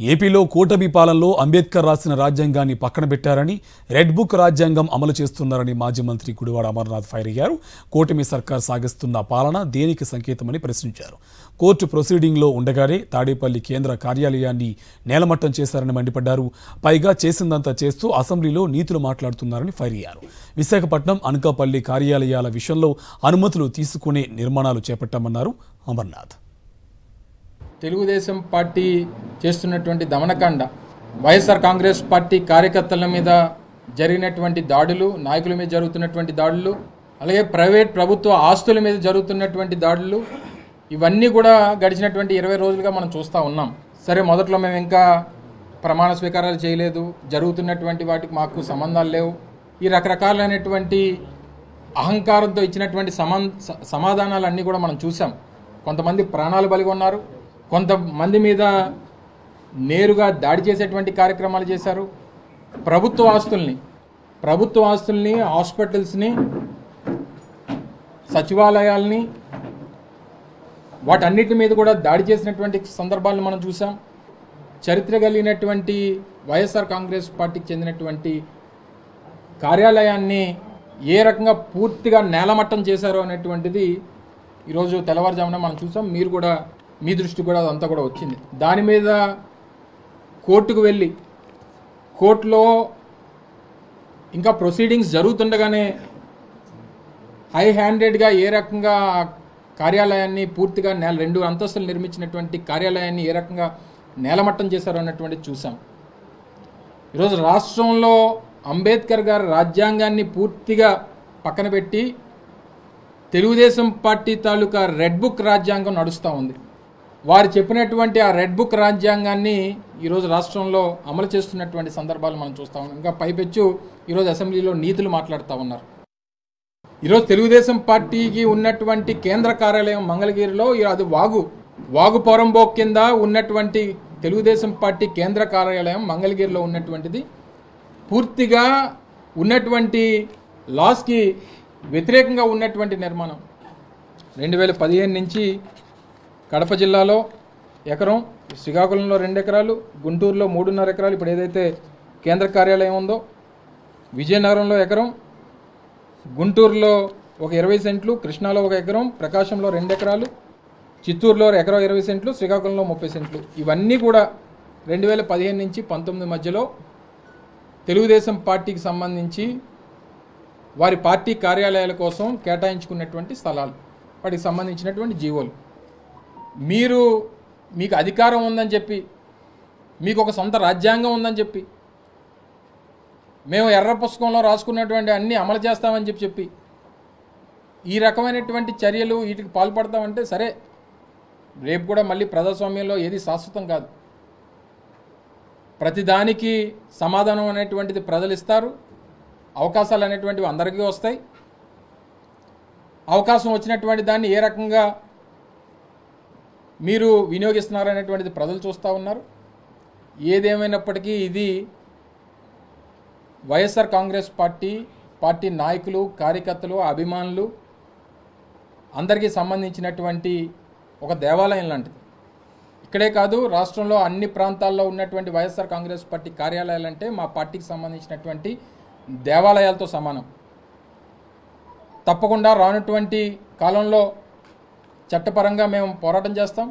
ఏపీలో కూటమి పాలనలో అంబేద్కర్ రాసిన రాజ్యాంగాన్ని పక్కన పెట్టారని, రెడ్ బుక్ రాజ్యాంగం అమలు చేస్తున్నారని మాజీ మంత్రి గుడివాడ అమర్నాథ్ ఫైర్ అయ్యారు. కూటమి సర్కార్ సాగిస్తున్న పాలన దేనికి సంకేతమని ప్రశ్నించారు. కోర్టు ప్రొసీడింగ్లో ఉండగానే తాడేపల్లి కేంద్ర కార్యాలయాన్ని నేలమట్టం చేశారని మండిపడ్డారు. పైగా చేసిందంతా చేస్తూ అసెంబ్లీలో నీతులు మాట్లాడుతున్నారని ఫైర్ అయ్యారు. విశాఖపట్నం, అనకాపల్లి కార్యాలయాల విషయంలో అనుమతులు తీసుకునే నిర్మాణాలు చేపట్టామన్నారు అమర్నాథ్. తెలుగుదేశం పార్టీ చేస్తున్నటువంటి దమనకాండ, వైఎస్ఆర్ కాంగ్రెస్ పార్టీ కార్యకర్తల మీద జరిగినటువంటి దాడులు, నాయకుల మీద జరుగుతున్నటువంటి దాడులు, అలాగే ప్రభుత్వ ఆస్తుల మీద జరుగుతున్నటువంటి దాడులు, ఇవన్నీ కూడా గడిచినటువంటి 20 రోజులుగా మనం చూస్తూ ఉన్నాం. సరే, మొదట్లో మేము ఇంకా ప్రమాణ స్వీకారాలు చేయలేదు, జరుగుతున్నటువంటి వాటికి మాకు సంబంధాలు లేవు, ఈ రకరకాలైనటువంటి అహంకారంతో ఇచ్చినటువంటి సమాధానాలన్నీ కూడా మనం చూసాం. కొంతమంది ప్రాణాలు బలిగొన్నారు, కొంతమంది మీద నేరుగా దాడి చేసేటువంటి కార్యక్రమాలు చేశారు. ప్రభుత్వ ఆస్తుల్ని, హాస్పిటల్స్ని, సచివాలయాల్ని, వాటన్నిటి మీద కూడా దాడి చేసినటువంటి సందర్భాలను మనం చూసాం. చరిత్ర కలిగినటువంటి వైఎస్ఆర్ కాంగ్రెస్ పార్టీకి చెందినటువంటి కార్యాలయాన్ని ఏ రకంగా పూర్తిగా నేలమట్టం చేశారో అనేటువంటిది ఈరోజు తెల్లవారుజామున మనం చూసాం. మీరు కూడా మీ దృష్టి కూడా అదంతా కూడా వచ్చింది. దాని మీద కోర్టుకు వెళ్ళి, కోర్టులో ఇంకా ప్రొసీడింగ్స్ జరుగుతుండగానే హై హ్యాండెడ్గా ఏ రకంగా కార్యాలయాన్ని పూర్తిగా 2 అంతస్తులు నిర్మించినటువంటి కార్యాలయాన్ని ఏ రకంగా నేలమట్టం చేశారు అన్నటువంటిది చూసాం. ఈరోజు రాష్ట్రంలో అంబేద్కర్ గారి రాజ్యాంగాన్ని పూర్తిగా పక్కన పెట్టి తెలుగుదేశం పార్టీ తాలూకా రెడ్ బుక్ రాజ్యాంగం నడుస్తూ ఉంది. వారు చెప్పినటువంటి ఆ రెడ్ బుక్ రాజ్యాంగాన్ని ఈరోజు రాష్ట్రంలో అమలు చేస్తున్నటువంటి సందర్భాలు మనం చూస్తూ ఉన్నాం. ఇంకా పైపెచ్చు ఈరోజు అసెంబ్లీలో నీతులు మాట్లాడుతూ ఉన్నారు. ఈరోజు తెలుగుదేశం పార్టీకి ఉన్నటువంటి కేంద్ర కార్యాలయం మంగళగిరిలో, అది వాగు పొరంబోక్ కింద ఉన్నటువంటి తెలుగుదేశం పార్టీ కేంద్ర కార్యాలయం మంగళగిరిలో ఉన్నటువంటిది పూర్తిగా ఉన్నటువంటి లాస్కి వ్యతిరేకంగా ఉన్నటువంటి నిర్మాణం. 2015 నుంచి కడప జిల్లాలో ఎకరం, శ్రీకాకుళంలో 2 ఎకరాలు, గుంటూరులో 3.5 ఎకరాలు, ఇప్పుడు ఏదైతే కేంద్ర కార్యాలయం ఉందో, విజయనగరంలో ఎకరం, గుంటూరులో ఒక 20 సెంట్లు, కృష్ణాలో 1 ఎకరం, ప్రకాశంలో 2 ఎకరాలు, చిత్తూరులో 1 ఎకరం 20 సెంట్లు, శ్రీకాకుళంలో 30 సెంట్లు, ఇవన్నీ కూడా 2015 నుంచి 19 మధ్యలో తెలుగుదేశం పార్టీకి సంబంధించి వారి పార్టీ కార్యాలయాల కోసం కేటాయించుకున్నటువంటి స్థలాలు, వాటికి సంబంధించినటువంటి జీవోలు. మీకు అధికారం ఉందని చెప్పి, మీకు ఒక సొంత రాజ్యాంగం ఉందని చెప్పి, మేము ఎర్ర పుస్తకంలో రాసుకున్నటువంటి అన్నీ అమలు చేస్తామని చెప్పి ఈ రకమైనటువంటి చర్యలు వీటికి పాల్పడతామంటే సరే, రేపు కూడా మళ్ళీ ప్రజాస్వామ్యంలో ఏది శాశ్వతం కాదు. ప్రతిదానికి సమాధానం అనేటువంటిది ప్రజలు ఇస్తారు, అవకాశాలు అనేటువంటివి అందరికీ వస్తాయి. అవకాశం వచ్చినటువంటి దాన్ని ఏ రకంగా మీరు వినియోగిస్తున్నారనేటువంటిది ప్రజలు చూస్తూ ఉన్నారు. ఏదేమైనప్పటికీ ఇది వైఎస్ఆర్ కాంగ్రెస్ పార్టీ నాయకులు, కార్యకర్తలు, అభిమానులు అందరికీ సంబంధించినటువంటి ఒక దేవాలయం లాంటిది. ఇక్కడే కాదు, రాష్ట్రంలో అన్ని ప్రాంతాల్లో ఉన్నటువంటి వైఎస్ఆర్ కాంగ్రెస్ పార్టీ కార్యాలయాలంటే మా పార్టీకి సంబంధించినటువంటి దేవాలయాలతో సమానం. తప్పకుండా రానటువంటి కాలంలో చట్టపరంగా మేము పోరాటం చేస్తాం.